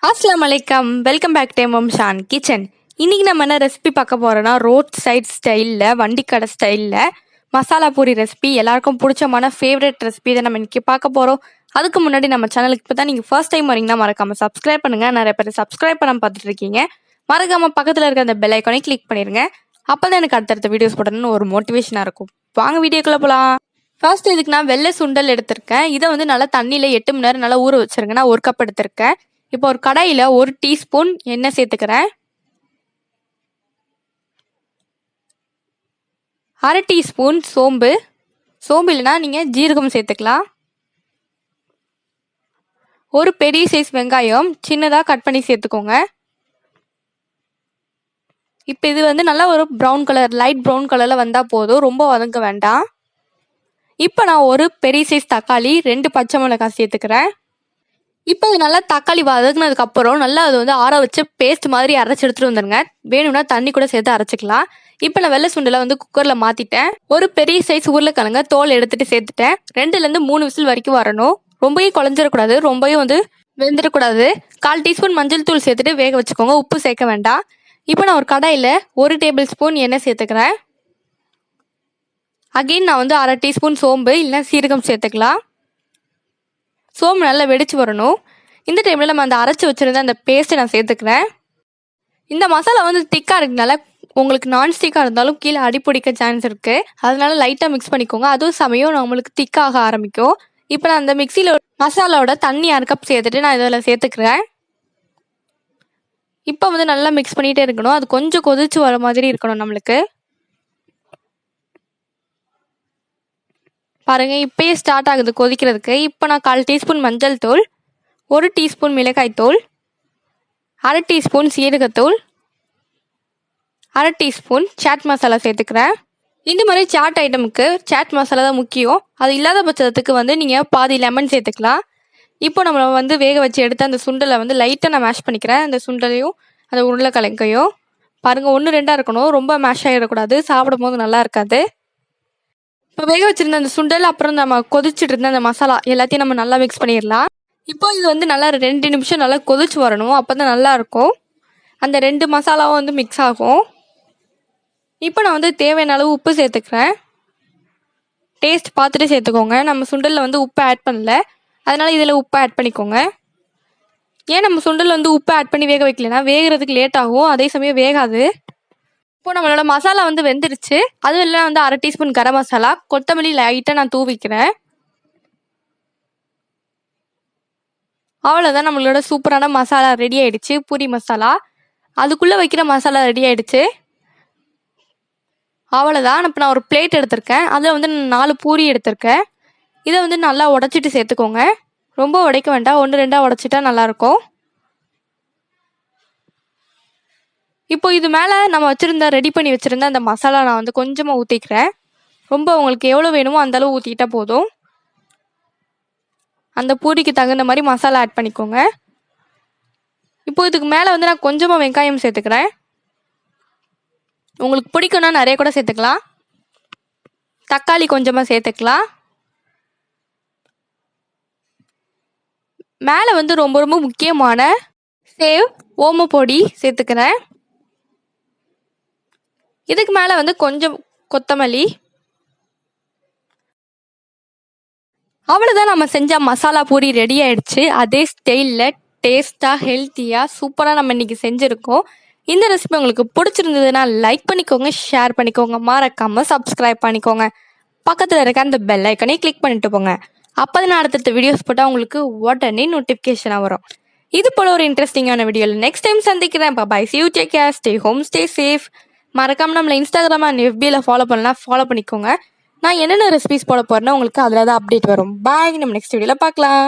Asslamu alikum. Welcome back to Mm Sha kitchen. இன்னைக்கு நம்ம என்ன ரெசிபி பார்க்க போறோம்னா ரோட் சைட் ஸ்டைல்ல வண்டிக்கடை ஸ்டைல்ல மசாலா பூரி ரெசிபி. எல்லாருக்கும் பிடிச்சமான ஃபேவரட் ரெசிபி தான் நம்ம இன்னைக்கு பார்க்க போறோம். அதுக்கு முன்னாடி நம்ம சேனலுக்கு இப்போ தான் நீங்க ஃபர்ஸ்ட் டைம் வரீங்கன்னா மறக்காம சப்ஸ்கிரைப் பண்ணுங்க. நிறைய பேர் சப்ஸ்கிரைப் பண்ணாம பார்த்துட்டு இருக்கீங்க. மறக்காம பக்கத்துல இருக்க அந்த பெல் ஐக்கானை கிளிக் பண்ணிருங்க. அப்பதான் எனக்கு அடுத்தடுத்த வீடியோஸ் போடணும்னு ஒரு மோட்டிவேஷனா இருக்கும். வாங்க வீடியோக்குள்ள போலாம். ஃபர்ஸ்ட் இதுக்கு நான் வெள்ளை சுண்டல் எடுத்திருக்கேன். இதை வந்து நல்லா தண்ணியில 8 மணி நேரம் நல்லா ஊற வச்சிருங்க. நான் 1 கப் எடுத்திருக்கேன். இப்போ ஒரு கடாயில 1 டீஸ்பூன் எண்ணெய் சேர்த்துக்கிறேன். 1/2 டீஸ்பூன் சோம்பு இல்லைன்னா நீங்க ஜீரகம் சேர்த்துக்கலாம். ஒரு பெரிய சைஸ் வெங்காயம் சின்னதா கட் பண்ணி சேர்த்துக்கோங்க. இப்போ இது வந்து நல்லா ஒரு ப்ரௌன் கலர், லைட் ப்ரௌன் கலர்ல வந்தா போதும், ரொம்ப வதங்க வேண்டாம். இப்போ நான் ஒரு பெரிய சைஸ் தக்காளி, 2 பச்சை மிளகாய் சேர்த்துக்கிறேன். இப்போ இது நல்லா தக்காளி வதக்குனதுக்கு அப்புறம் நல்லா அது வந்து ஆற வச்சு பேஸ்ட் மாதிரி அரைச்சி எடுத்துட்டு வந்துருங்க. வேணும்னா தண்ணி கூட சேர்த்து அரைச்சிக்கலாம். இப்போ நான் வெள்ளை சுண்டலை வந்து குக்கர்ல மாத்திட்டேன். ஒரு பெரிய சைஸ் உருளைக்கிழங்க தோல் எடுத்துட்டு சேர்த்துட்டேன். 2லேருந்து 3 விசில் வரைக்கும் வரணும். ரொம்பவே குழஞ்சிடக்கூடாது, ரொம்பவும் வந்து வெந்துடக்கூடாது. 1/4 டீஸ்பூன் மஞ்சள் தூள் சேர்த்துட்டு வேக வச்சுக்கோங்க. உப்பு சேர்க்க வேண்டாம். இப்போ நான் ஒரு கடாயில 1 டேபிள் ஸ்பூன் எண்ணெய் சேர்த்துக்கிறேன். அகெயின் நான் வந்து 1/2 டீஸ்பூன் சோம்பு இல்லைன்னா சீரகம் சேர்த்துக்கலாம். சோம்பு நல்லா வெடிச்சு வரணும். இந்த டைமில் நம்ம அந்த அரைச்சி வச்சுருந்த அந்த பேஸ்ட்டை நான் சேர்த்துக்கிறேன். இந்த மசாலா வந்து திக்காக இருக்கனால உங்களுக்கு நான்ஸ்டிக்காக இருந்தாலும் கீழே அடிப்பிடிக்க சான்ஸ் இருக்குது. அதனால லைட்டாக மிக்ஸ் பண்ணிக்கோங்க. அதுவும் சமயம் நம்மளுக்கு திக்காக ஆரம்பிக்கும். இப்போ நான் அந்த மிக்சியில் மசாலாவோட தண்ணி 1 கப் சேர்த்துட்டு நான் இதில் சேர்த்துக்கிறேன். இப்போ வந்து நல்லா மிக்ஸ் பண்ணிகிட்டே இருக்கணும். அது கொஞ்சம் கொதிச்சு வர மாதிரி இருக்கணும் நம்மளுக்கு. பாருங்க, இப்பயே ஸ்டார்ட் ஆகுது கொதிக்கிறதுக்கு. இப்போ நான் 1/4 டீஸ்பூன் மஞ்சள் தூள், 1 டீஸ்பூன் மிளகாய் தூள், 1/2 டீஸ்பூன் சீரகத்தூள், 1/2 டீஸ்பூன் சாட் மசாலா சேர்த்துக்கிறேன். இந்த மாதிரி சாட் ஐட்டமுக்கு சாட் மசாலா தான் முக்கியம். அது இல்லாத பட்சத்துக்கு வந்து நீங்கள் பாதி லெமன் சேர்த்துக்கலாம். இப்போ நம்ம வந்து வேக வச்சு எடுத்து அந்த சுண்டலை வந்து லைட்டாக நான் மேஷ் பண்ணிக்கிறேன். அந்த சுண்டலையும் அந்த உருளைக்கிழங்கையும் பாருங்கள் 1 2 இருக்கணும். ரொம்ப மேஷ் ஆகிடக்கூடாது, சாப்பிடும் போது நல்லா இருக்காது. இப்போ வேக வச்சிருந்த அந்த சுண்டல் அப்புறம் நம்ம கொதிச்சுட்டு இருந்த அந்த மசாலா எல்லாத்தையும் நம்ம நல்லா மிக்ஸ் பண்ணிடலாம். இப்போ இது வந்து நல்லா 2 நிமிஷம் நல்லா கொதிச்சு வரணும். அப்போ தான் நல்லா இருக்கும். அந்த 2 மசாலாவும் வந்து மிக்ஸ் ஆகும். இப்போ நான் வந்து தேவையான அளவு உப்பு சேர்த்துக்கிறேன். டேஸ்ட் பார்த்துட்டு சேர்த்துக்கோங்க. நம்ம சுண்டலில் வந்து உப்பு ஆட் பண்ணல, அதனால இதில் உப்பு ஆட் பண்ணிக்கோங்க. ஏன் நம்ம சுண்டல் வந்து உப்பு ஆட் பண்ணி வேக வைக்கலன்னா வேகிறதுக்கு லேட் ஆகும், அதே சமயம் வேகாது. இப்போ நம்மளோட மசாலா வந்து வெந்துருச்சு. அதுவும் இல்லை வந்து 1/2 டீஸ்பூன் கரம் மசாலா, கொத்தமல்லி லைட்டாக நான் தூவிக்கிறேன். அவ்வளோதான், நம்மளோட சூப்பரான மசாலா ரெடி ஆயிடுச்சு. பூரி மசாலா அதுக்குள்ளே வைக்கிற மசாலா ரெடி ஆயிடுச்சு. அவ்வளோதான். இப்போ நான் ஒரு பிளேட் எடுத்திருக்கேன். அதில் வந்து 4 பூரி எடுத்திருக்கேன். இதை வந்து நல்லா உடச்சிட்டு சேர்த்துக்கோங்க. ரொம்ப உடைக்க வேண்டாம், 1 2 உடச்சிட்டா நல்லாயிருக்கும். இப்போ இது மேலே நம்ம ரெடி பண்ணி வச்சுருந்த அந்த மசாலா நான் வந்து கொஞ்சமாக ஊற்றிக்கிறேன். ரொம்ப உங்களுக்கு எவ்வளோ வேணுமோ அந்த அளவு ஊற்றிக்கிட்டா போதும். அந்த பூரிக்கு தகுந்த மாதிரி மசாலா ஆட் பண்ணிக்கோங்க. இப்போ இதுக்கு மேலே வந்து நான் கொஞ்சமாக வெங்காயம் சேர்த்துக்கிறேன். உங்களுக்கு பிடிக்கும்னா நிறைய கூட சேர்த்துக்கலாம். தக்காளி கொஞ்சமாக சேர்த்துக்கலாம். மேலே வந்து ரொம்ப ரொம்ப முக்கியமான சேவ் ஓம பொடி சேர்த்துக்கிறேன். இதுக்கு மேலே வந்து கொஞ்சம் கொத்தமல்லி. அவ்வளோதான், நம்ம செஞ்ச மசாலா பூரி ரெடி ஆயிடுச்சு. அதே ஸ்டைலில் டேஸ்ட்டாக ஹெல்த்தியாக சூப்பராக நம்ம இன்னைக்கு செஞ்சுருக்கோம். இந்த ரெசிபி உங்களுக்கு பிடிச்சிருந்ததுன்னா லைக் பண்ணிக்கோங்க, ஷேர் பண்ணிக்கோங்க, மறக்காமல் சப்ஸ்கிரைப் பண்ணிக்கோங்க. பக்கத்தில் இருக்க அந்த பெல் ஐக்கனே கிளிக் பண்ணிட்டு போங்க. அப்போ தான் அடுத்தடுத்த வீடியோஸ் போட்டால் உங்களுக்கு உடனே நோட்டிஃபிகேஷனாக வரும். இது போல ஒரு இன்ட்ரெஸ்டிங்கான வீடியோவில் நெக்ஸ்ட் டைம் சந்திக்கிறேன். Bye, see you, take care, stay home, stay safe. மறக்காமல் நம்மளை இன்ஸ்டாகிராம் அண்ட் FBயில் ஃபாலோ பண்ணலாம், ஃபாலோ பண்ணிக்கோங்க. நான் என்னென்ன ரெசிபிஸ் போட போறேன்னா உங்களுக்கு அதில் தான் அப்டேட் வரும். பாய், நம்ம நெக்ஸ்ட் வீடியோவில் பார்க்கலாம்.